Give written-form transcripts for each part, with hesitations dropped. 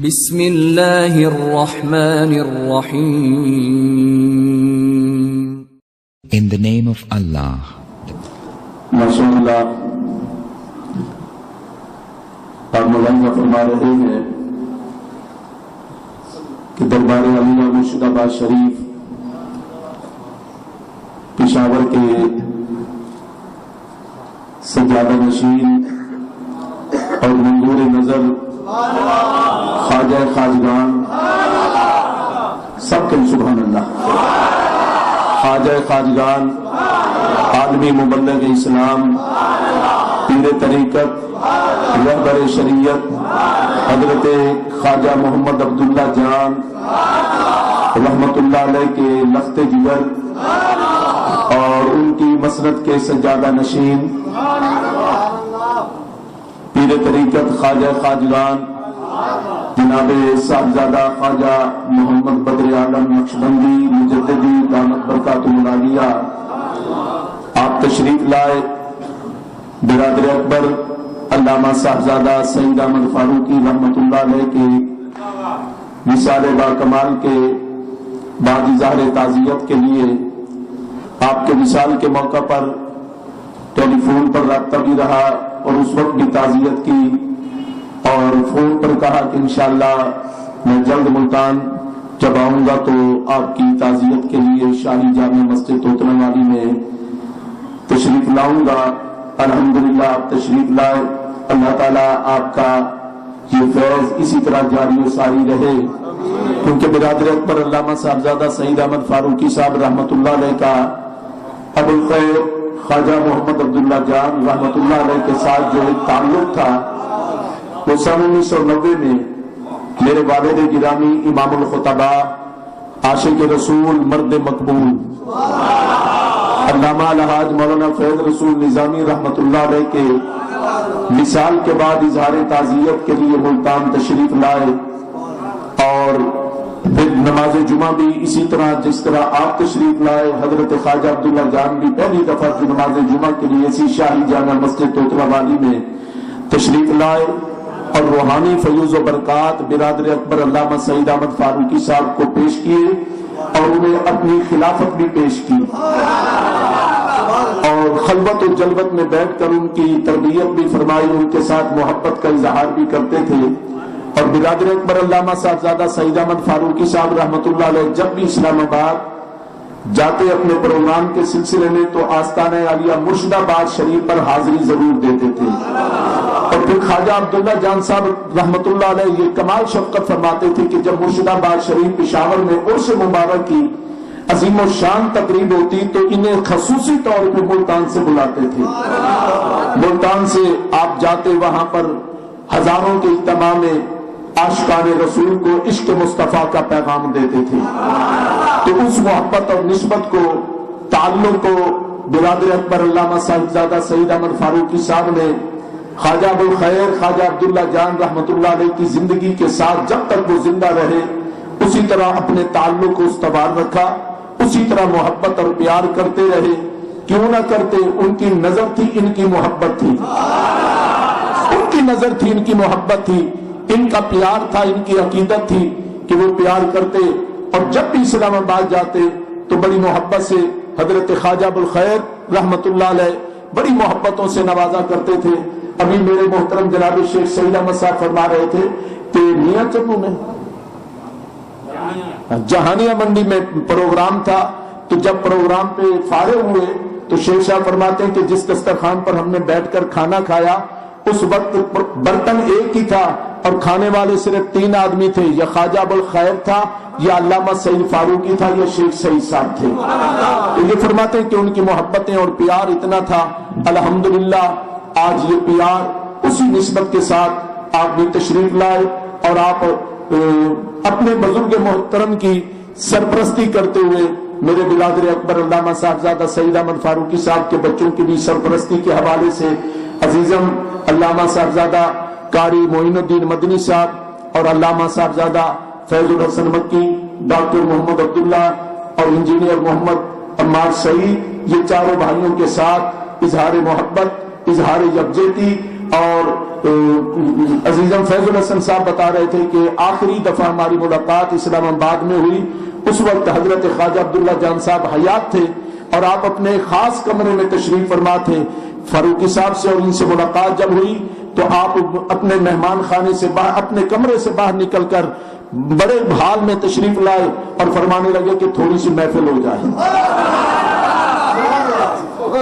بسم اللہ الرحمن الرحیم. In the name of Allah. ماشاءاللہ آپ مولانا فرما رہے ہیں کہ دربار علیہ مرشد آباد شریف پشاور کے سجادہ نشین اور منظور نظر خواجہ خواجگان سب کے سبحان اللہ، خواجہ خواجگان، عالمی مبلغ اسلام، پیر طریقت، رہبر شریعت حضرت خواجہ محمد عبداللہ جان رحمت اللہ علیہ کے لخت جگر اور ان کی مسند کے سجادہ نشین پیر طریقت خواجہ خواجگان جناب صاحبزادہ خواجہ محمد بدر عالم نقشبندی مجددی دامت برکاتہ العالیہ، آپ تشریف لائے. برادر اکبر علامہ صاحبزادہ سید احمد فاروقی رحمت اللہ علیہ کے مثال با کمال کے بعد اظہار تعزیت کے لیے آپ کے مثال کے موقع پر ٹیلی فون پر رابطہ بھی رہا اور اس وقت بھی تعزیت کی اور فون پر کہا کہ انشاءاللہ میں جلد ملتان جب آؤں گا تو آپ کی تعزیت کے لیے شاہی جامع مسجد توتن والی میں تشریف لاؤں گا. الحمدللہ آپ تشریف لائے. اللہ تعالیٰ آپ کا یہ فیض اسی طرح جاری و ساری رہے، کیونکہ برادر اکبر علامہ صاحبزادہ سید احمد فاروقی صاحب رحمت اللہ علیہ کا ابو الخیر خواجہ محمد عبداللہ جان رحمت اللہ علیہ کے ساتھ جو ایک تعلق تھا وہ سن 1990 میں میرے والد گرامی امام الخطبہ عاشق رسول مرد مقبول علامہ الحاج مولانا فیض رسول نظامی رحمت اللہ علیہ کے مثال کے بعد اظہار تعزیت کے لیے ملتان تشریف لائے اور پھر نماز جمعہ بھی اسی طرح جس طرح آپ تشریف لائے. حضرت خواجہ عبداللہ جان بھی پہلی دفعہ جو نماز جمعہ کے لیے اسی شاہی جامع مسجد توتلا والی میں تشریف لائے اور روحانی فیوز و برکات برادر اکبر علامہ سید احمد فاروقی صاحب کو پیش کیے اور انہیں اپنی خلافت بھی پیش کی اور خلوت و جلوت میں بیٹھ کر ان کی تربیت بھی فرمائی، ان کے ساتھ محبت کا اظہار بھی کرتے تھے. اور برادر اکبر علامہ صاحبزادہ سید احمد فاروقی صاحب رحمت اللہ علیہ جب بھی اسلام آباد جاتے اپنے پروگرام کے سلسلے میں تو آستانہ عالیہ مرشد آباد شریف پر حاضری ضرور دیتے تھے. اور پھر خواجہ عبداللہ جان صاحب رحمت اللہ علیہ یہ کمال شفقت فرماتے تھے کہ جب مرشد آباد شریف پشاور میں عرس مبارک کی عظیم و شان تقریب ہوتی تو انہیں خصوصی طور پہ ملتان سے بلاتے تھے. ملتان سے آپ جاتے وہاں پر ہزاروں کے اجتماع میں عاشقان رسول کو عشق مصطفیٰ کا پیغام دیتے تھے. تو اس محبت اور نسبت کو تعلق کو برادر اکبر علامہ صاحبزادہ سید احمد فاروقی صاحب نے خواجہ ابو الخیر خواجہ عبداللہ جان رحمت اللہ علیہ کی زندگی کے ساتھ جب تک وہ زندہ رہے اسی طرح اپنے تعلق کو استوار رکھا، اسی طرح محبت اور پیار کرتے رہے. کیوں نہ کرتے؟ ان کی نظر تھی، ان کی محبت تھی، ان کی نظر تھی، ان کی محبت تھی، ان کا پیار تھا، ان کی عقیدت تھی کہ وہ پیار کرتے. اور جب بھی اسلام آباد جاتے تو بڑی محبت سے حضرت خواجہ ابو الخیر رحمت اللہ علیہ بڑی محبتوں سے نوازا کرتے تھے. ابھی میرے محترم جناب شیخ سعید احمد صاحب فرما رہے تھے کہ میاں چبو میں جہانیہ منڈی میں پروگرام تھا تو جب پروگرام پہ فارغ ہوئے تو شیخ صاحب فرماتے ہیں کہ جس دسترخوان پر ہم نے بیٹھ کر کھانا کھایا اس وقت برتن ایک ہی تھا اور کھانے والے صرف 3 آدمی تھے، یا خواجہ ابو الخیر تھا، یا علامہ سعید فاروقی تھا، یا شیخ سعید صاحب تھے. تو یہ فرماتے ہیں کہ ان کی محبتیں اور پیار اتنا تھا. الحمدللہ آج یہ پیار اسی نسبت کے ساتھ آپ بھی تشریف لائے اور آپ اپنے بزرگ محترم کی سرپرستی کرتے ہوئے میرے برادر اکبر علامہ صاحبزادہ سید احمد فاروقی صاحب کے بچوں کی بھی سرپرستی کے حوالے سے عزیزم علامہ صاحبزادہ قاری معین الدین مدنی صاحب اور علامہ صاحبزادہ فیض الحسن مکی، ڈاکٹر محمد عبداللہ اور انجینئر محمد عمار سعید، یہ چاروں بھائیوں کے ساتھ اظہار محبت، اظہار یکجہتی اور عزیزم فیض الحسن صاحب بتا رہے تھے کہ آخری دفعہ ہماری ملاقات اسلام آباد میں ہوئی، اس وقت حضرت خواجہ عبداللہ جان صاحب حیات تھے اور آپ اپنے خاص کمرے میں تشریف فرما تھے۔ فاروقی صاحب سے اور ان سے ملاقات جب ہوئی تو آپ اپنے مہمان خانے سے باہر، اپنے کمرے سے باہر نکل کر بڑے حال میں تشریف لائے اور فرمانے لگے کہ تھوڑی سی محفل ہو جائے،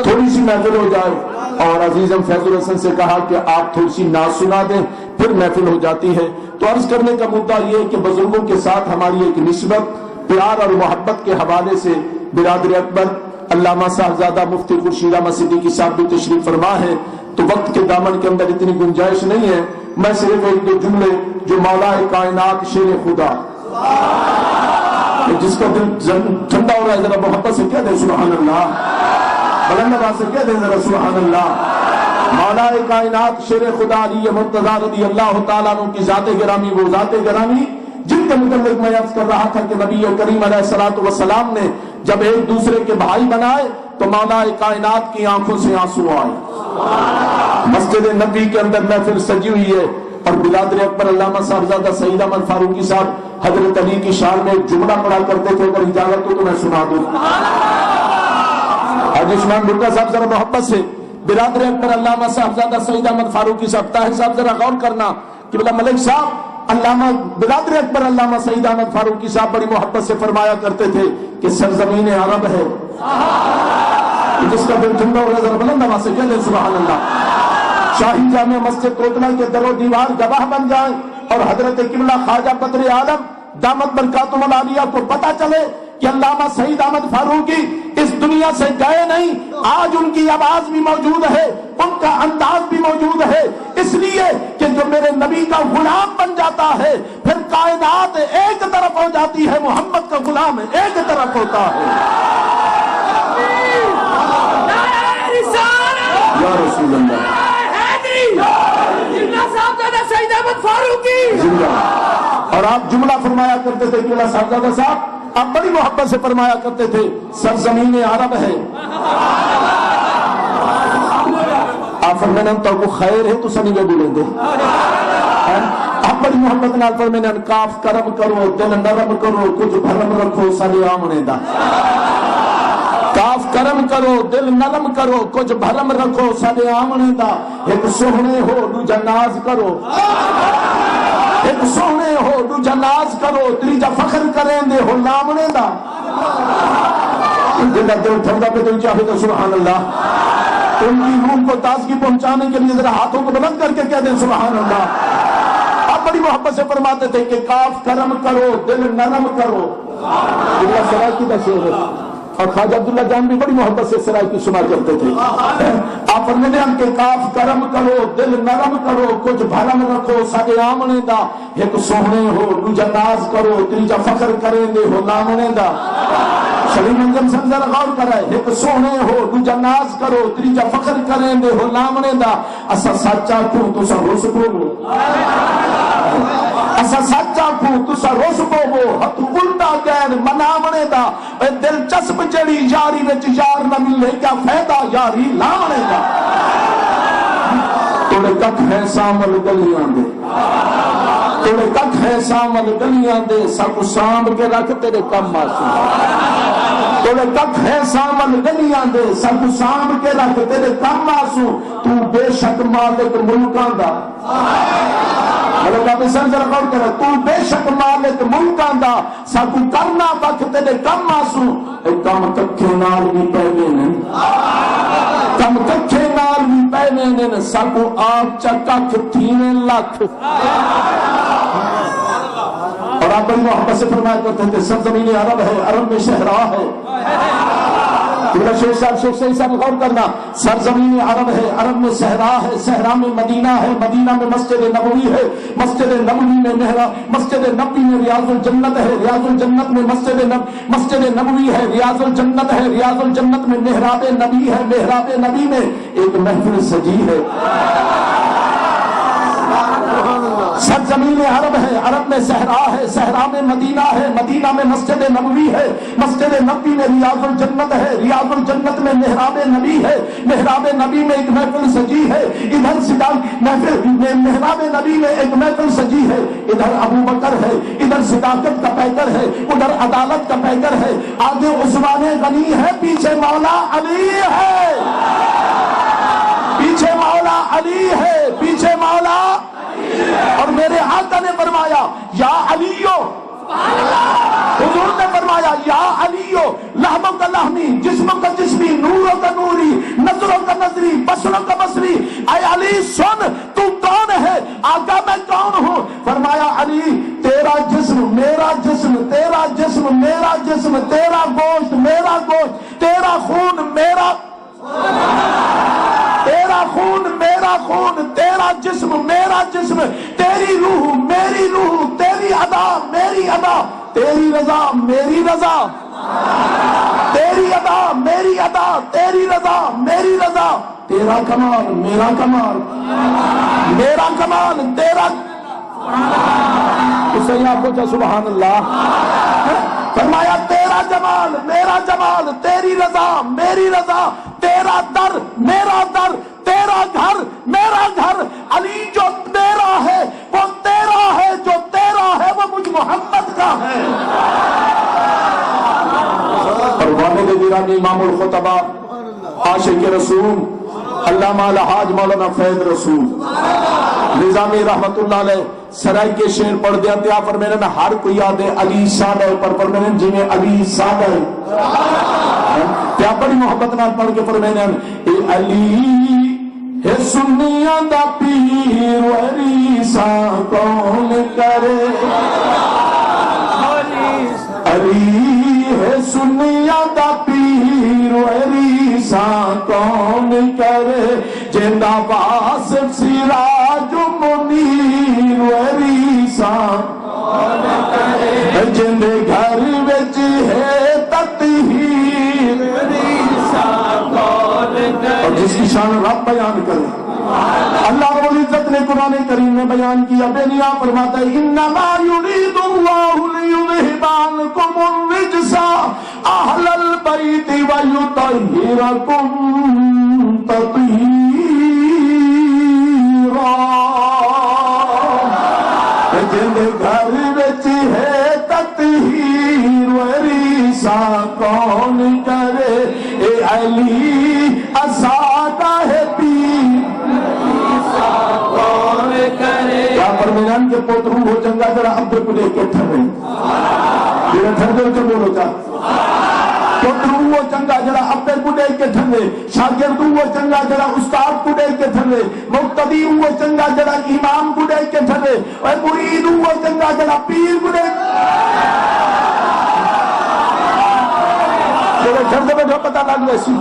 تھوڑی سی محفل ہو جائے۔ اور عزیزم فیض الحسن سے کہا کہ آپ تھوڑی سی نعت سنا دیں، پھر محفل ہو جاتی ہے۔ تو عرض کرنے کا مدعا یہ ہے کہ بزرگوں کے ساتھ ہماری ایک نسبت، پیار اور محبت کے حوالے سے برادر اکبر علامہ صاحبزادہ مفتی خورشید احمد صدیقی صاحب بھی تشریف فرما ہے، تو وقت کے دامن کے اندر اتنی گنجائش نہیں ہے، میں صرف ایک دو جملے جو مولا کائنات شیر خدا، جس کا دل ٹھنڈا ہو رہا ہے ذرا محبت سے کہہ دیں سبحان اللہ، بلند آواز سے کہہ دیں ذرا سبحان اللہ۔ مولا کائنات شیر خدا علی مرتضیٰ رضی اللہ تعالیٰ عنہ کی ذات گرامی، وہ ذات گرامی جن کے متعلق میں عرض کر رہا تھا کہ نبی کریم علیہ الصلوۃ والسلام نے جب ایک دوسرے کے بھائی بنائے تو مولا کائنات کی آنکھوں سے آنسو آئے۔ مسجد نبی کے اندر محفل سجی ہوئی ہے اور برادر اکبر علامہ صاحبزادہ سعید احمد فاروقی صاحب حضرت علی کی شان میں ایک جملہ پڑھا کرتے تھے، اگر اجازت ہو تو میں سنا دوں۔ حاجی عثمان بھٹا صاحب ذرا محبت سے، برادر اکبر علامہ صاحبزادہ سعید احمد فاروقی صاحب، طاہر صاحب ذرا غور کرنا کہ بلا ملک صاحب علامہ برادر اکبر علامہ سعید احمد فاروقی صاحب بڑی محبت سے فرمایا کرتے تھے کہ سرزمین عرب ہے جس کا دل ٹھنڈا ہو رہا ہے، ذرا بلند آواز سے کہہ دیں سبحان اللہ۔ شاہی جامع مسجد کوتلا کے در و دیوار گواہ بن جائیں اور حضرت قبلہ خواجہ بدر عالم دامت برکاتہم العالیہ کو پتہ چلے کہ علامہ سعید احمد فاروقی اس دنیا سے گئے نہیں، آج ان کی آواز بھی موجود ہے، ان کا انداز بھی موجود ہے، اس لیے کہ جو میرے نبی کا غلام بن جاتا ہے پھر کائنات ایک طرف ہو جاتی ہے، محمد کا غلام ایک طرف ہوتا ہے۔ یا رسول اللہ، سعید احمد فاروقی زندہ۔ اور آپ جملہ فرمایا کرتے تھے کہ اللہ صاحبزادہ صاحب آپ بڑی محبت سے فرمایا کرتے تھے سرزمین عرب ہے، آپ فرمانے تو کو خیر ہے تو سنی میں بولیں گے، آپ بڑی محبت نال فرمانے کاف کرم کرو دل نرم کرو کچھ بھرم رکھو سارے آمنے دا، کاف کرم کرو دل نرم کرو کچھ بھرم رکھو سارے آمنے دا، ایک سوہنے ہو دوجا ناز کرو، ایک سوہنے ہو دوجا ناز کرو تریجا فخر کریں دے ہو لامنے دا، جنہ دل ٹھنڈا پہ تو چاہے تو سبحان اللہ۔ ان کی روح کو تازگی پہنچانے کے لیے ذرا ہاتھوں کو بلند کر کے کہہ دیں سبحان اللہ۔ آپ بڑی محبت سے فرماتے تھے کہ کاف کرم کرو دل نرم کرو، اللہ سرائی کی دشور ہے، اور خواجہ عبداللہ جان بھی بڑی محبت سے سرائی کی سنا کرتے تھے، آپ فرماتے ہیں کہ کاف کرم کرو دل نرم کرو کچھ بھرم رکھو سارے آمنے دا، ایک سوہنے ہو دوجا ناز کرو تریجا فخر کریں دے ہو لامنے دا۔ سلیم انجم سنظر غور کرائے، ایک سوہنے ہو دوجا ناز کرو تریجا فخر کریں دے ہو لامنے دا، اسا سچا کیوں تو سا روس کو اسا سچا کیوں تو سا روس کو ہتھ الٹا گین منامنے دا، اے دلچسپ جڑی یاری وچ یار نہ ملے کیا فائدہ یاری لامنے دا، توڑے ککھ ہے سامل گلیاں دے، توڑے ککھ ہے سامل گلیاں دے، سب سامب کے رکھ تیرے کم آسو، توڑے ککھ ہے سامل گلیاں دے، سب سامب کے رکھ تیرے کم آسو، تو بے شک مالک ملکان دا، اللہ کا سر ذرا غور کرے، تو بے شک مالک ملکان دا، ساکو کرنا وقت تیرے کم آسو، اے کم ککھے نال بھی پہنے نے، کم ککھے نال بھی پہنے نے، ساکو آپ چکک تھینے لکھ۔ اور آپ بڑی محبت سے فرمایا کرتے تھے سرزمین عرب ہے، عرب میں صحرا ہے، شیخ صاحب غور کرنا، سرزمین عرب ہے، عرب میں صحرا ہے، صحرا میں مدینہ ہے، مدینہ میں مسجد نبوی ہے، مسجد نبوی میں محراب، مسجد نبوی میں ریاض الجنت ہے، ریاض الجنت میں مسجد نبوی ہے، ریاض الجنت ہے، ریاض الجنت میں محراب نبی ہے، محراب نبی میں ایک محفل سجی ہے۔ سرزمین عرب ہے، عرب میں صحرا ہے، صحرا حرام مدینہ ہے، مدینہ میں مسجد نبوی ہے، مسجد نبوی میں ریاض الجنت ہے، ریاض الجنت میں محراب نبی ہے، محراب نبی میں ایک محفل سجی ہے، ادھر محفل محراب نبی میں ایک محفل سجی ہے، ادھر ابو بکر ہے، ادھر صداقت کا پیکر ہے، ادھر عدالت کا پیکر ہے، آگے عثمان غنی ہے، پیچھے مولا علی ہے، پیچھے مولا علی ہے، پیچھے مولا، اور میرے آقا نے فرمایا یا علیو، حضور نے فرمایا یا علیو لحموں کا لحمی، جسموں کا جسمی، نوروں کا نوری، نظروں کا نظری، بصروں کا بصری، اے علی سن تو کون ہے؟ آقا میں کون ہوں؟ فرمایا علی تیرا جسم میرا جسم، تیرا جسم میرا جسم، تیرا گوشت میرا گوشت، تیرا خون میرا، تیرا خون میرا خون، تیرا جسم میرا جسم، تیری روح میری روح، تیری ادا میری ادا، تیری رضا میری رضا، تیری ادا میری ادا، تیری رضا میری رضا، تیرا کمال میرا کمال، میرا کمال تیرا، تو صحیح آپ کو سبحان اللہ، فرمایا تیرا جمال میرا جمال، تیری رضا میری رضا، تیرا در میرا در، تیرا گھر میرا گھر، علی جو تیرا ہے وہ تیرا ہے، جو تیرا ہے وہ مجھ محمد کا ہے۔ اور والد گرامی امام الخطبہ عاشق رسول علامہ الحاج مولانا فیض رسول نظامی رحمت اللہ علیہ سرائی کے شعر پڑھ دیا تھا، فرمینے میں ہر کوئی یاد ہے علی سادہ پر، فرمینے جنہیں علی سادہ ہے کیا بڑی محبت نہ پڑھ کے فرمینے اے علی ہے سنیاں دا پیر وریسا کون کرے، علی ہے سنیاں دا پیر وریسا کون کرے، جندہ واسف سراج منیر وریسا کون کرے، جندے گھر وچ ہے تطہیر وریسا کون کرے، اور جس کی شان رب بیان کرے۔ اللہ رب العزت نے قرآن کریم میں بیان کیا، بے نیا فرماتا ہے انما یرید اللہ لیذہب عنکم الرجس اہل البیت ویطہرکم تطہیرا، جن گھر وچ ہے تطہیر وریسا کون کرے، اے علی اسادہ ہے پیر کون کرے، کیا فرمینان کے پوتروں ہو چنگا جڑا ابے کو لے کے ٹھرے، جڑا ٹھر دے کے بولو تا، پوتروں ہو چنگا جڑا ابے کو لے کے ٹھرے، شاگرد ہو چنگا جڑا استاد کو لے کے ٹھرے، مقتدی ہو چنگا جڑا امام کو لے کے ٹھرے، اور مرید ہو چنگا جڑا پیر کو لے جڑا ٹھر دے بیٹھا پتہ لگ ویسی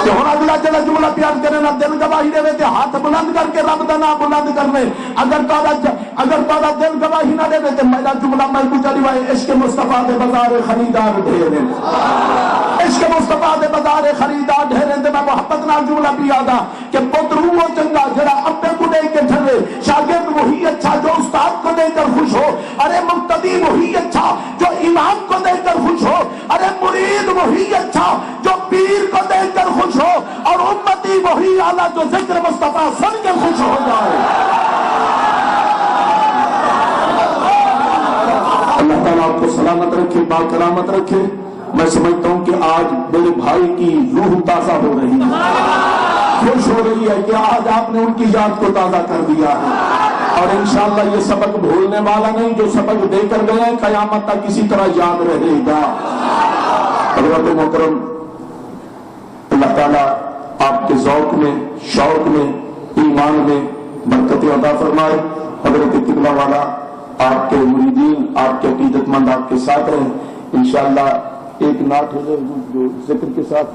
کہ ہن اگلا جڑا جملہ پیار کرے نا دل گواہی دے تے ہاتھ بلند کر کے رب دا نام بلند کرنے، اگر تہاڈا دل گواہی نہ دے تے میرا جملہ میں کو چلی وائے عشق مصطفیٰ دے بازار خریدار ڈھیر ہیں، عشق مصطفیٰ دے بازار خریدار ڈھیر ہیں، تے میں محبت نال جملہ پیا دا کہ پتر وہ چنگا جڑا ابے کو دے کے ٹھرے، شاگرد وہی اچھا جو استاد کو دے کر خوش ہو، ارے مقتدی وہی اچھا جو امام کو دے کر خوش ہو، ارے مرید وہی اچھا جو پیر کو دے کر خوش ہو، اور امتی وہی اعلیٰ جو ذکر مصطفیٰ سن کے خوش ہو جائے۔ اللہ تعالیٰ آپ کو سلامت رکھے، باکرامت رکھے۔ میں سمجھتا ہوں کہ آج میرے بھائی کی روح تازہ ہو رہی ہے، خوش ہو رہی ہے کہ آج آپ نے ان کی یاد کو تازہ کر دیا ہے، اور انشاءاللہ یہ سبق بھولنے والا نہیں، جو سبق دے کر گئے ہیں قیامت تک اسی طرح یاد رہے گا۔ حضرت محترم اللہ تعالیٰ آپ کے ذوق میں، شوق میں، ایمان میں برکت عطا فرمائے۔ حضرت قبلہ والا آپ کے مریدین، آپ کے عقیدت مند آپ کے ساتھ رہیں۔ انشاءاللہ ایک نعت ہو جائے جو ذکر کے ساتھ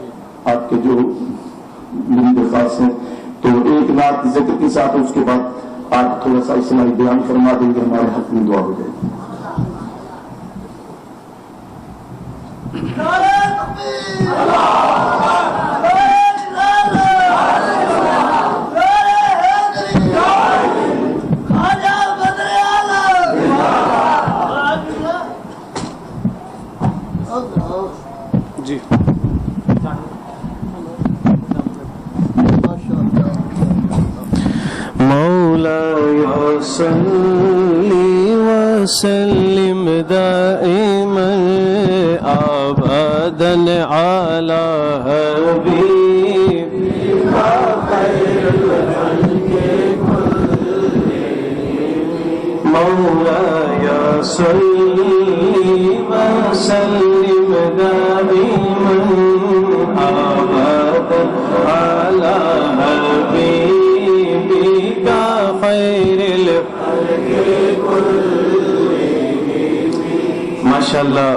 آپ کے جو مرید خاص ہیں، تو ایک نعت ذکر کے ساتھ، اس کے بعد آپ تھوڑا سا اسلامی بیان فرما دیں گے، ہمارے حق میں دعا ہو جائے گی۔ مولاي صل وسلم دائما ابدا على حبيبك خير الخلق كلهم مولاي صل وسلم دائما ابدا على حبيبك خير الخلق كلهم ماشاءاللہ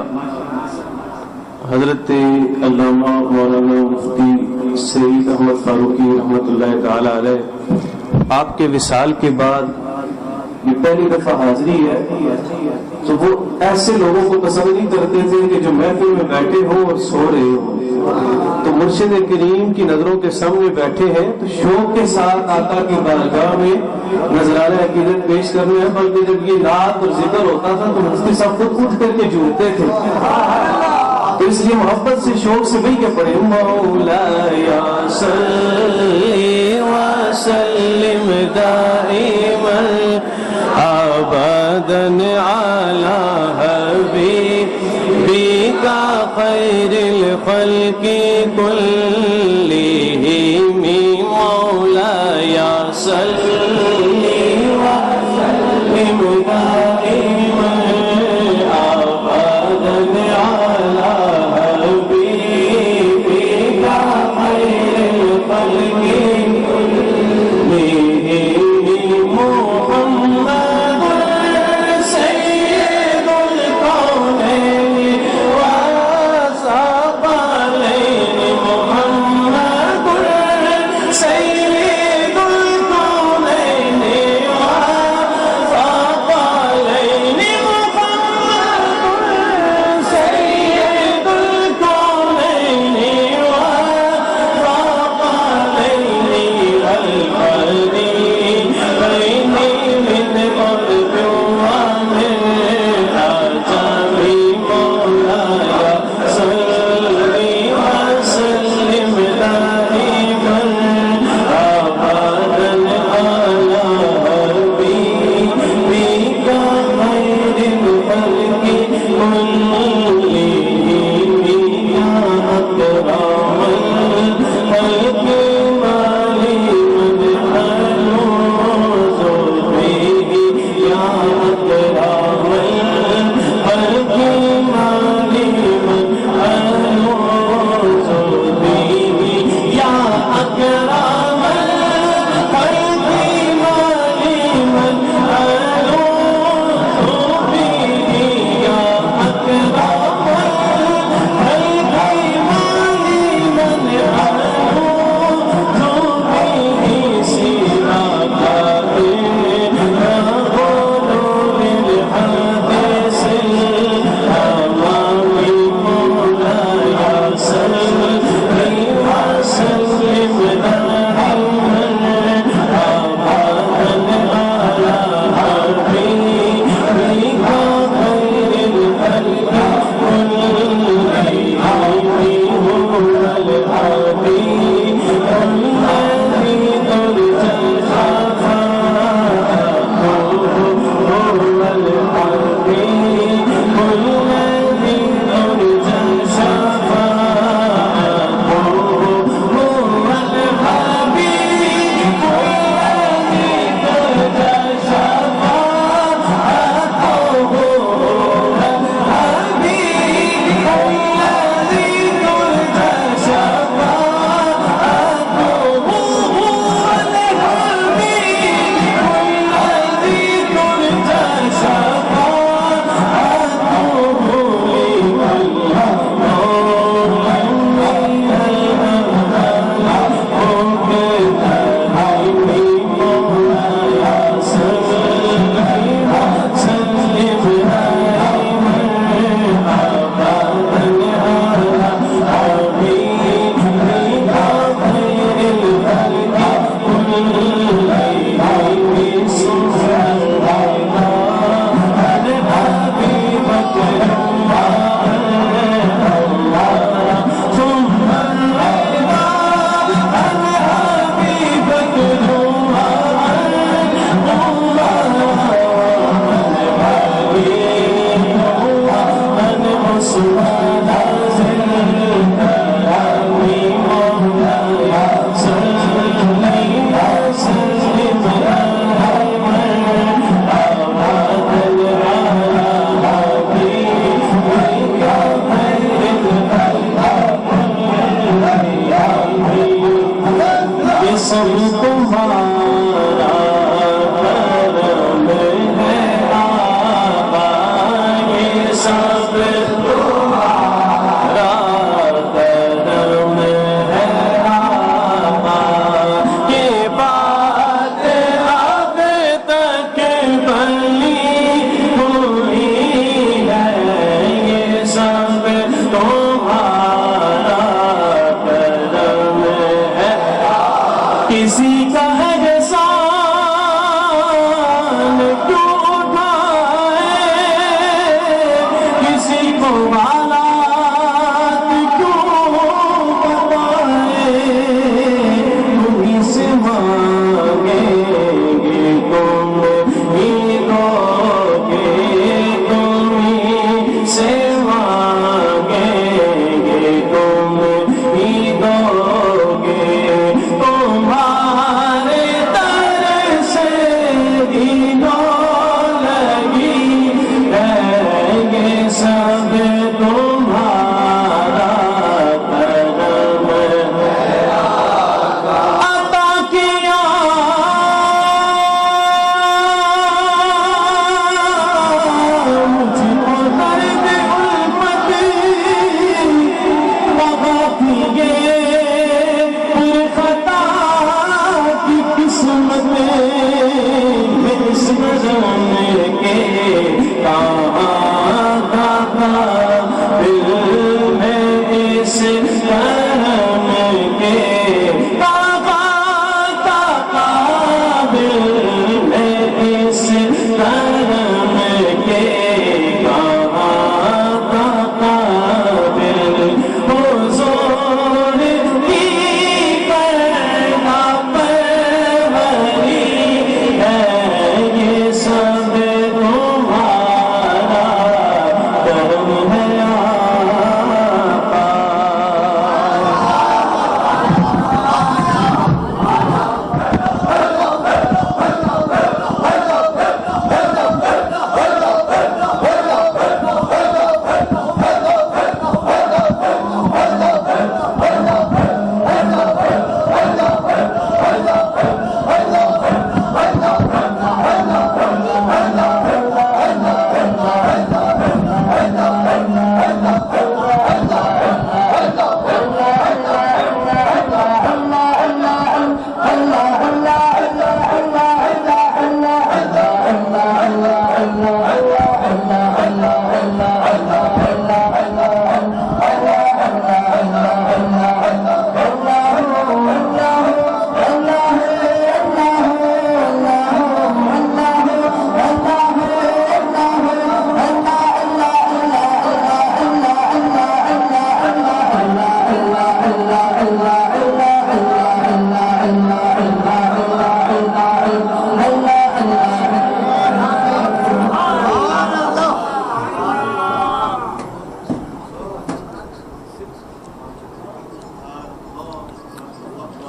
حضرت علامہ مولانا مفتی سید احمد فاروقی رحمۃ اللہ تعالی علیہ آپ کے وصال کے بعد یہ پہلی دفعہ حاضری ہے تو وہ ایسے لوگوں کو پسند نہیں کرتے تھے کہ جو محفل میں بیٹھے ہوں اور سو رہے ہوں، تو مرشد کریم کی نظروں کے سامنے بیٹھے ہیں تو شوق کے ساتھ آقا کی بارگاہ میں نذرانہ عقیدت پیش کرنے ہیں، بلکہ جب یہ نعت اور ذکر ہوتا تھا تو مفتی صاحب خود اٹھ کر کے جھومتے تھے، تو اس لیے محبت سے شوق سے بھی کہ پڑھے مولاي صل وسلم دائما ابدا على حبيبك خير الخلق كلهم مولاي صل وسلم دائما ابدا على حبيبك خير الخلق كلهم محمد سيد الكونين والثقلين محمد سيد الكونين والثقلين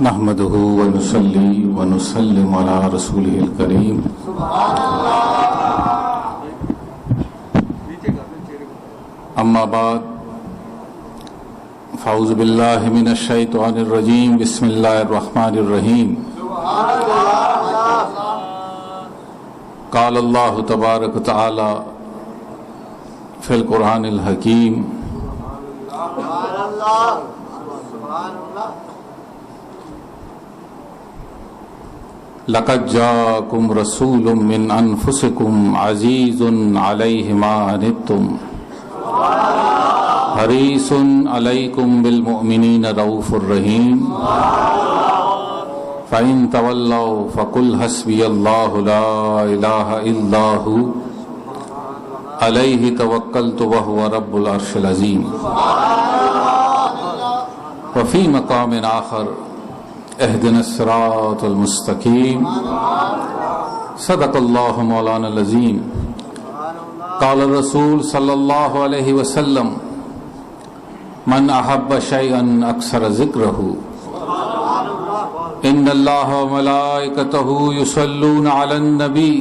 نحمده ونصلي ونسلم على رسوله الكريم اما بعد فاعوذ بالله من الشيطان الرجيم بسم الله الرحمن الرحيم قال الله تبارك وتعالى في القرآن الحكيم لقد جاءكم رسول من انفسكم عزيز عليه ما عنتم حريص عليكم بالمؤمنين رؤوف رحيم فإن تولوا فقل حسبي الله لا إله إلا هو عليه توكلت وهو رب العرش العظيم وفي مقام آخر اهدنا الصراط المستقيم صدق الله مولانا العظيم قال الرسول صلى الله عليه وسلم من احب شيئا اكثر ذكره ان الله وملائكته يصلون على النبي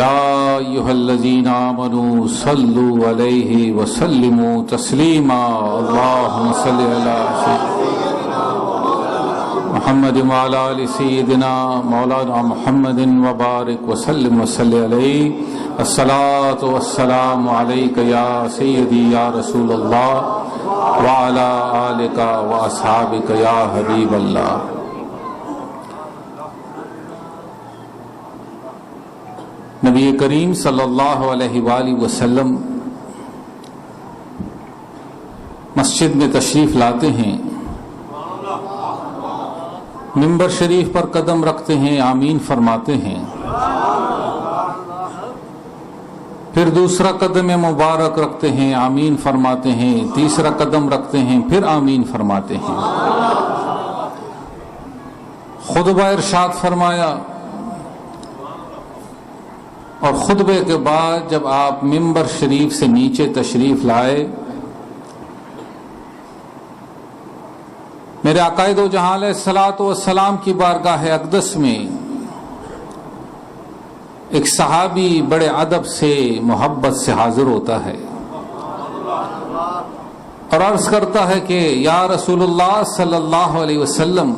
يا ايها الذين امنوا صلوا عليه وسلموا تسليما اللهم صل على سيدنا محمد وعلى آل سيدنا مولانا محمد وبارك وسلم وصل عليه الصلاة والسلام عليك يا سيدي يا رسول الله وعلى آلك وأصحابك يا حبيب الله. نبی کریم صلی اللہ علیہ وآلہ وسلم مسجد میں تشریف لاتے ہیں، منبر شریف پر قدم رکھتے ہیں، آمین فرماتے ہیں، پھر دوسرا قدم مبارک رکھتے ہیں، آمین فرماتے ہیں، تیسرا قدم رکھتے ہیں، پھر آمین فرماتے ہیں. خطبہ ارشاد فرمایا اور خطبے کے بعد جب آپ منبر شریف سے نیچے تشریف لائے، میرے عقائد و جہاں علیہ الصلوۃ والسلام کی بارگاہ اقدس میں ایک صحابی بڑے ادب سے محبت سے حاضر ہوتا ہے اور عرض کرتا ہے کہ یا رسول اللہ صلی اللہ علیہ وسلم،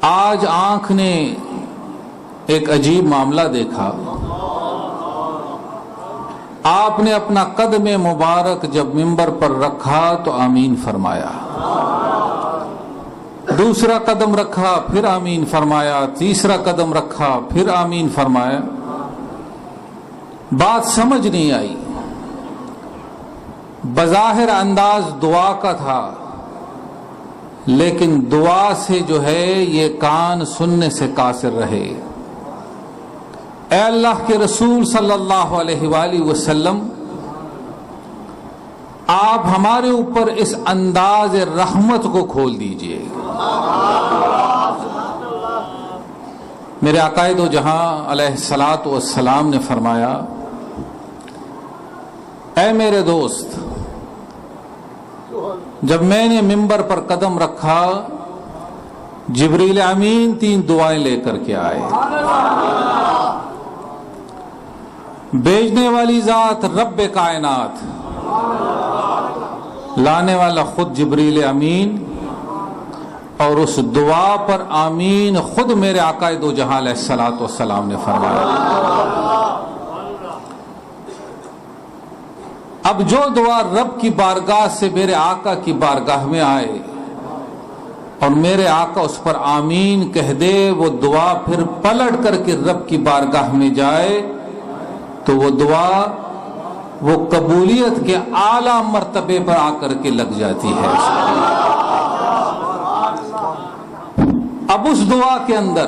آج آنکھ نے ایک عجیب معاملہ دیکھا. آپ نے اپنا قدم مبارک جب منبر پر رکھا تو آمین فرمایا، دوسرا قدم رکھا پھر آمین فرمایا، تیسرا قدم رکھا پھر آمین فرمایا. بات سمجھ نہیں آئی. بظاہر انداز دعا کا تھا، لیکن دعا سے جو ہے یہ کان سننے سے قاصر رہے. اے اللہ کے رسول صلی اللہ علیہ وآلہ وسلم، آپ ہمارے اوپر اس انداز رحمت کو کھول دیجئے. میرے عقائد و جہاں علیہ الصلوۃ والسلام نے فرمایا، اے میرے دوست، جب میں نے منبر پر قدم رکھا، جبریل امین 3 دعائیں لے کر کے آئے. بھیجنے والی ذات رب کائنات، لانے والا خود جبریل امین، اور اس دعا پر آمین خود میرے عقائد و جہاں علیہ الصلوۃ والسلام نے فرمایا. اب جو دعا رب کی بارگاہ سے میرے آقا کی بارگاہ میں آئے، اور میرے آقا اس پر آمین کہہ دے، وہ دعا پھر پلٹ کر کے رب کی بارگاہ میں جائے تو وہ دعا وہ قبولیت کے اعلیٰ مرتبے پر آ کر کے لگ جاتی ہے۔ اب اس دعا کے اندر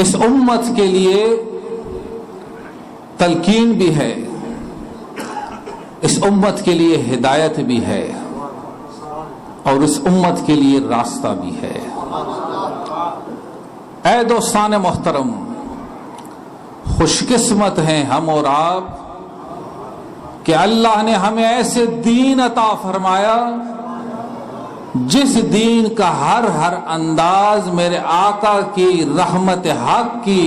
اس امت کے لیے تلقین بھی ہے، اس امت کے لیے ہدایت بھی ہے، اور اس امت کے لیے راستہ بھی ہے۔ اے دوستان محترم، خوش قسمت ہیں ہم اور آپ کہ اللہ نے ہمیں ایسے دین عطا فرمایا جس دین کا ہر انداز میرے آقا کی رحمت حق کی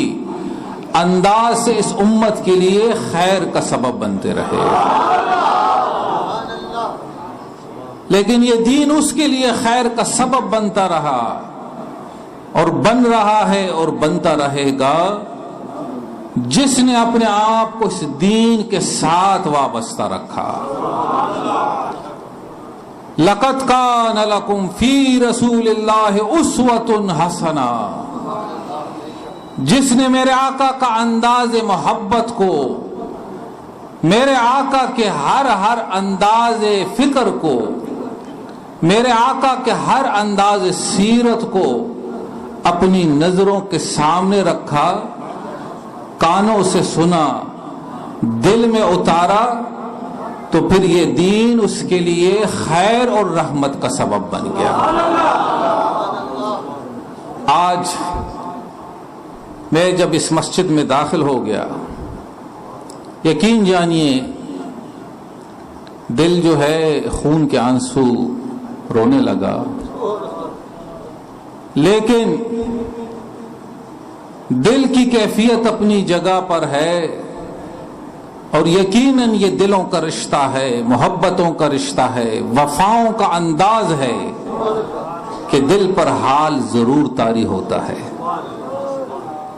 انداز سے اس امت کے لیے خیر کا سبب بنتے رہے۔ لیکن یہ دین اس کے لیے خیر کا سبب بنتا رہا اور بن رہا ہے اور بنتا رہے گا جس نے اپنے آپ کو اس دین کے ساتھ وابستہ رکھا۔ لَقَدْ كَانَ لَكُمْ فِي رَسُولِ اللَّهِ أُسْوَةٌ حَسَنَةٌ، جس نے میرے آقا کا انداز محبت کو، میرے آقا کے ہر انداز فکر کو، میرے آقا کے ہر انداز سیرت کو اپنی نظروں کے سامنے رکھا، کانوں سے سنا، دل میں اتارا، تو پھر یہ دین اس کے لیے خیر اور رحمت کا سبب بن گیا۔ آج میں جب اس مسجد میں داخل ہو گیا، یقین جانیے دل جو ہے خون کے آنسو رونے لگا، لیکن دل کی کیفیت اپنی جگہ پر ہے، اور یقیناً یہ دلوں کا رشتہ ہے، محبتوں کا رشتہ ہے، وفاؤں کا انداز ہے کہ دل پر حال ضرور طاری ہوتا ہے۔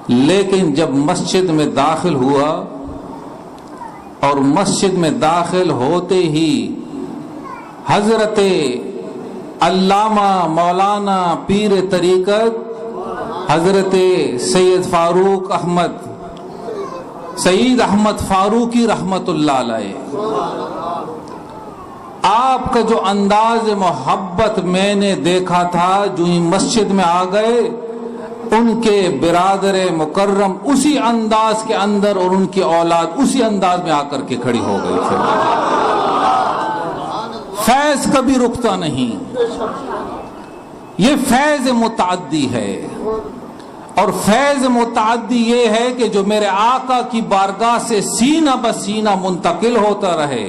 لیکن جب مسجد میں داخل ہوا اور مسجد میں داخل ہوتے ہی حضرت علامہ مولانا پیر طریقت حضرت سید احمد فاروقی رحمت اللہ علیہ، آپ کا جو انداز محبت میں نے دیکھا تھا، جو ہی مسجد میں آ گئے ان کے برادر مکرم اسی انداز کے اندر اور ان کی اولاد اسی انداز میں آ کر کے کھڑی ہو گئی تھی۔ فیض کبھی رکتا نہیں، یہ فیض متعدی ہے، اور فیض متعدی یہ ہے کہ جو میرے آقا کی بارگاہ سے سینہ بسینہ منتقل ہوتا رہے،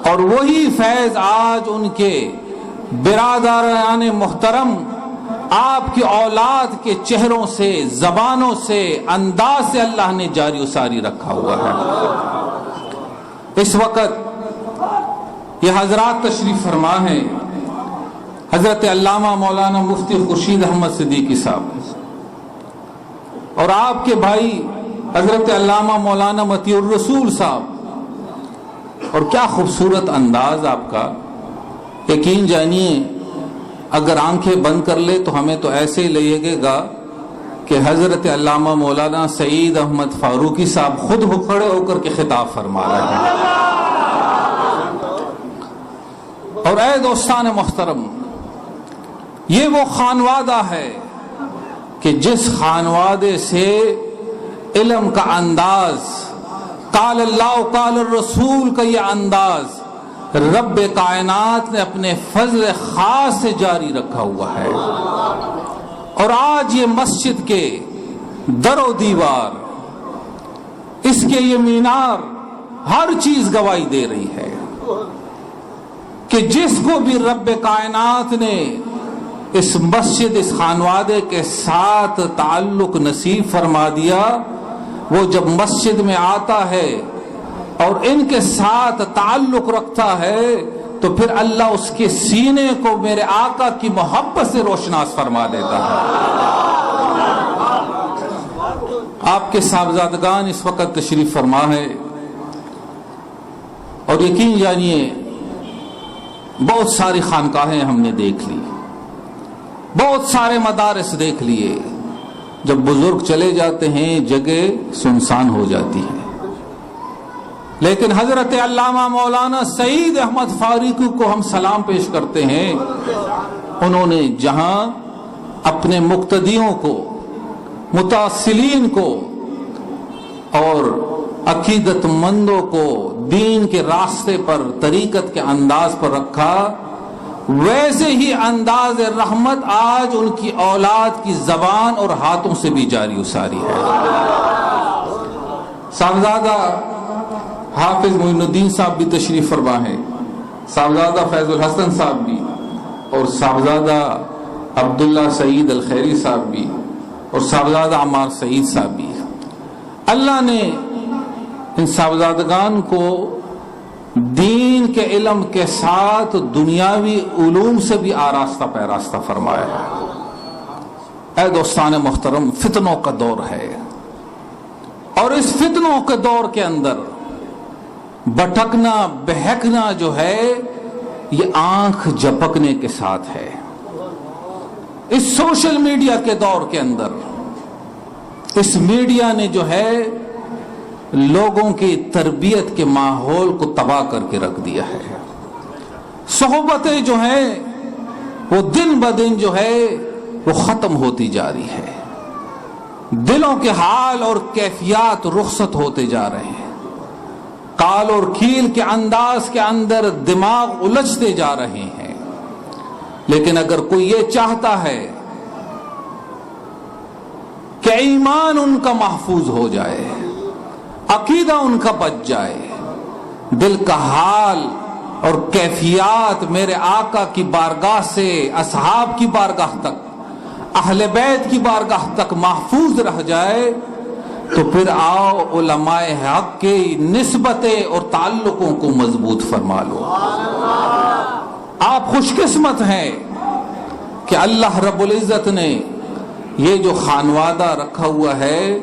اور وہی فیض آج ان کے برادران محترم آپ کی اولاد کے چہروں سے، زبانوں سے، انداز سے اللہ نے جاری و ساری رکھا ہوا ہے۔ اس وقت یہ حضرات تشریف فرما ہیں، حضرت علامہ مولانا مفتی خورشید احمد صدیقی صاحب، اور آپ کے بھائی حضرت علامہ مولانا مطیع الرسول صاحب، اور کیا خوبصورت انداز آپ کا۔ یقین جانیے اگر آنکھیں بند کر لے تو ہمیں تو ایسے ہی لگے گا کہ حضرت علامہ مولانا سید احمد فاروقی صاحب خود کھڑے ہو کر کے خطاب فرما رہے ہیں۔ اور اے دوستان محترم، یہ وہ خانوادہ ہے کہ جس خانوادے سے علم کا انداز، قال اللہ قال الرسول کا یہ انداز رب کائنات نے اپنے فضل خاص سے جاری رکھا ہوا ہے۔ اور آج یہ مسجد کے در و دیوار، اس کے یہ مینار، ہر چیز گواہی دے رہی ہے کہ جس کو بھی رب کائنات نے اس مسجد، اس خانوادے کے ساتھ تعلق نصیب فرما دیا، وہ جب مسجد میں آتا ہے اور ان کے ساتھ تعلق رکھتا ہے تو پھر اللہ اس کے سینے کو میرے آقا کی محبت سے روشناس فرما دیتا ہے۔ آپ کے صاحبزادگان اس وقت تشریف فرما ہے، اور یقین جانیے بہت ساری خانقاہیں ہم نے دیکھ لی، بہت سارے مدارس دیکھ لیے، جب بزرگ چلے جاتے ہیں جگہ سنسان ہو جاتی ہے۔ لیکن حضرت علامہ مولانا سعید احمد فاروقی کو ہم سلام پیش کرتے ہیں، انہوں نے جہاں اپنے مقتدیوں کو، متاصلین کو اور عقیدت مندوں کو دین کے راستے پر، طریقت کے انداز پر رکھا، ویسے ہی انداز رحمت آج ان کی اولاد کی زبان اور ہاتھوں سے بھی جاری و ساری ہے۔ صاحبزادہ حافظ معین الدین صاحب بھی تشریف فرما ہے، صاحبزادہ فیض الحسن صاحب بھی، اور صاحبزادہ عبداللہ سعید الخیری صاحب بھی، اور صاحبزادہ عمار سعید صاحب بھی۔ اللہ نے ان صاحبزادگان کو دین کے علم کے ساتھ دنیاوی علوم سے بھی آراستہ پیراستہ فرمایا ہے۔ اے دوستان محترم، فتنوں کا دور ہے، اور اس فتنوں کے دور کے اندر بھٹکنا بہکنا جو ہے یہ آنکھ جھپکنے کے ساتھ ہے۔ اس سوشل میڈیا کے دور کے اندر اس میڈیا نے جو ہے لوگوں کی تربیت کے ماحول کو تباہ کر کے رکھ دیا ہے۔ صحبتیں جو ہیں وہ دن بدن جو ہے وہ ختم ہوتی جا رہی ہے، دلوں کے حال اور کیفیات رخصت ہوتے جا رہے ہیں، قال اور کیل کے انداز کے اندر دماغ الجھتے جا رہے ہیں۔ لیکن اگر کوئی یہ چاہتا ہے کہ ایمان ان کا محفوظ ہو جائے، عقیدہ ان کا بچ جائے، دل کا حال اور کیفیات میرے آقا کی بارگاہ سے اصحاب کی بارگاہ تک، اہل بیت کی بارگاہ تک محفوظ رہ جائے، تو پھر آؤ علماء حق کی نسبتیں اور تعلقوں کو مضبوط فرما لو۔ آپ خوش قسمت ہیں کہ اللہ رب العزت نے یہ جو خانوادہ رکھا ہوا ہے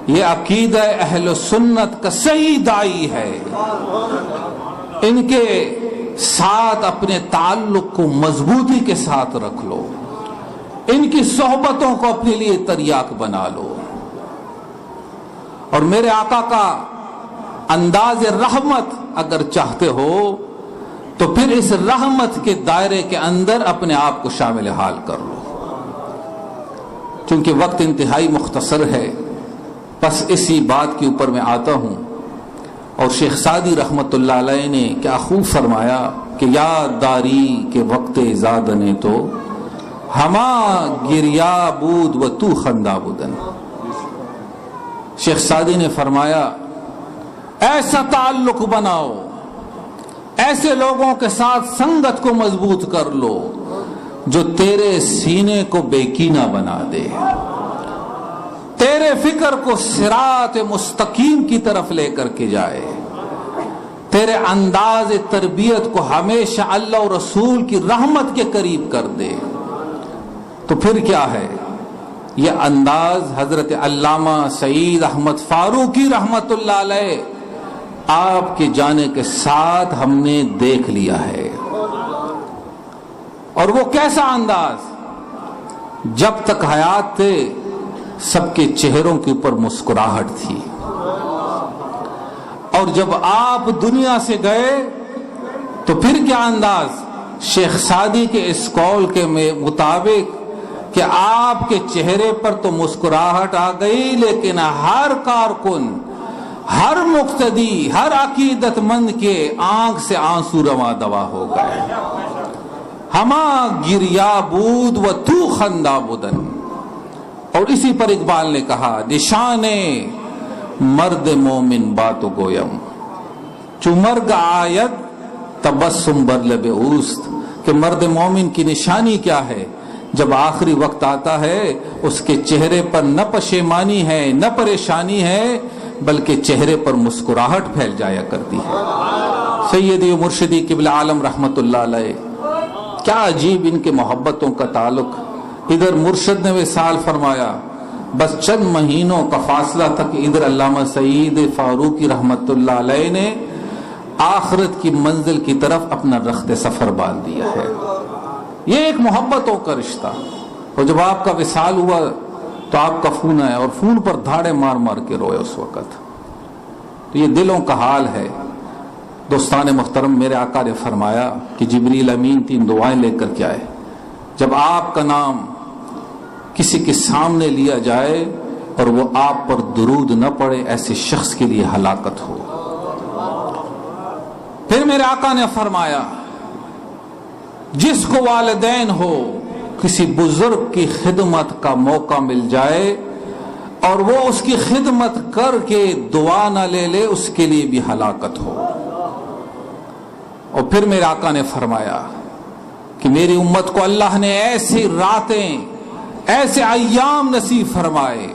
یہ عقیدہ اہل سنت کا صحیح دائی ہے۔ ان کے ساتھ اپنے تعلق کو مضبوطی کے ساتھ رکھ لو، ان کی صحبتوں کو اپنے لیے تریاک بنا لو، اور میرے آقا کا انداز رحمت اگر چاہتے ہو تو پھر اس رحمت کے دائرے کے اندر اپنے آپ کو شامل حال کر لو۔ چونکہ وقت انتہائی مختصر ہے، بس اسی بات کے اوپر میں آتا ہوں، اور شیخ سعدی رحمت اللہ علیہ نے کیا خوب فرمایا کہ یاد داری کے وقت زاد نے تو ہما گریا بود و تو خندا بودن۔ شیخ سعدی نے فرمایا ایسا تعلق بناؤ، ایسے لوگوں کے ساتھ سنگت کو مضبوط کر لو جو تیرے سینے کو بیکینہ بنا دے، تیرے فکر کو صراط مستقیم کی طرف لے کر کے جائے، تیرے انداز تربیت کو ہمیشہ اللہ اور رسول کی رحمت کے قریب کر دے۔ تو پھر کیا ہے، یہ انداز حضرت علامہ سعید احمد فاروقی رحمت اللہ علیہ آپ کے جانے کے ساتھ ہم نے دیکھ لیا ہے۔ اور وہ کیسا انداز، جب تک حیات تھے سب کے چہروں کے اوپر مسکراہٹ تھی، اور جب آپ دنیا سے گئے تو پھر کیا انداز، شیخ سعدی کے اس قول کے مطابق کہ آپ کے چہرے پر تو مسکراہٹ آ گئی لیکن ہر کارکن، ہر مقتدی، ہر عقیدت مند کے آنکھ سے آنسو رواں دوا ہو گئے۔ ہما گریا بود و تو خندا بدن۔ اور اسی پر اقبال نے کہا نشان مرد مومن بات و گویم چو مرگ آیت تبسم بر لب اوست، کہ مرد مومن کی نشانی کیا ہے، جب آخری وقت آتا ہے اس کے چہرے پر نہ پشیمانی ہے نہ پریشانی ہے بلکہ چہرے پر مسکراہٹ پھیل جایا کرتی ہے۔ سیدی و مرشدی قبلہ عالم رحمت اللہ علیہ، کیا عجیب ان کے محبتوں کا تعلق۔ ادھر مرشد نے وصال فرمایا، بس چند مہینوں کا فاصلہ تک ادھر علامہ سعید فاروقی رحمت اللہ علیہ نے آخرت کی منزل کی طرف اپنا رخت سفر باندھ دیا ہے۔ یہ ایک محبتوں کا رشتہ، اور جب آپ کا وصال ہوا تو آپ کا فون آیا اور فون پر دھاڑے مار مار کے روئے اس وقت۔ تو یہ دلوں کا حال ہے۔ دوستان محترم، میرے آقا نے فرمایا کہ جبریل امین 3 دعائیں لے کر کے آئے، جب آپ کا نام کسی کے سامنے لیا جائے اور وہ آپ پر درود نہ پڑے، ایسے شخص کے لیے ہلاکت ہو۔ پھر میرے آقا نے فرمایا جس کو والدین ہو، کسی بزرگ کی خدمت کا موقع مل جائے اور وہ اس کی خدمت کر کے دعا نہ لے لے، اس کے لیے بھی ہلاکت ہو۔ اور پھر میرے آقا نے فرمایا کہ میری امت کو اللہ نے ایسی راتیں، ایسے ایام نصیب فرمائے،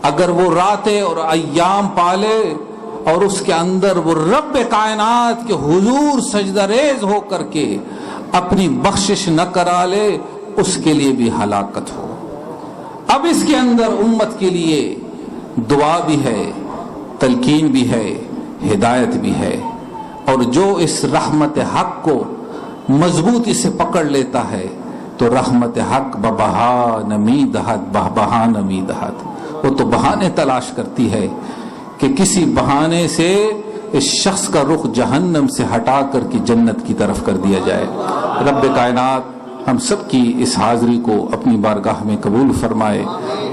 اگر وہ راتیں اور ایام پالے اور اس کے اندر وہ رب کائنات کے حضور سجدہ ریز ہو کر کے اپنی بخشش نہ کرا لے، اس کے لیے بھی ہلاکت ہو۔ اب اس کے اندر امت کے لیے دعا بھی ہے، تلقین بھی ہے، ہدایت بھی ہے، اور جو اس رحمت حق کو مضبوطی سے پکڑ لیتا ہے تو رحمت حق ببہا نمیدہت بہبہا نمیدہت، وہ تو بہانے تلاش کرتی ہے کہ کسی بہانے سے اس شخص کا رخ جہنم سے ہٹا کر کے جنت کی طرف کر دیا جائے۔ رب کائنات ہم سب کی اس حاضری کو اپنی بارگاہ میں قبول فرمائے،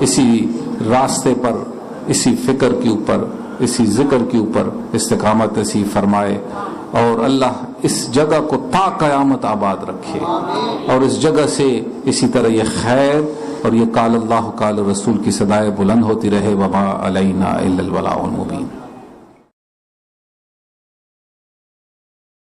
اسی راستے پر، اسی فکر کے اوپر، اسی ذکر کے اوپر استقامت نصیب فرمائے، اور اللہ اس جگہ کو تا قیامت آباد رکھے، اور اس جگہ سے اسی طرح یہ خیر اور یہ قال اللہ قال رسول کی صدائے بلند ہوتی رہے۔ وما علینا الا البلاغ المبین۔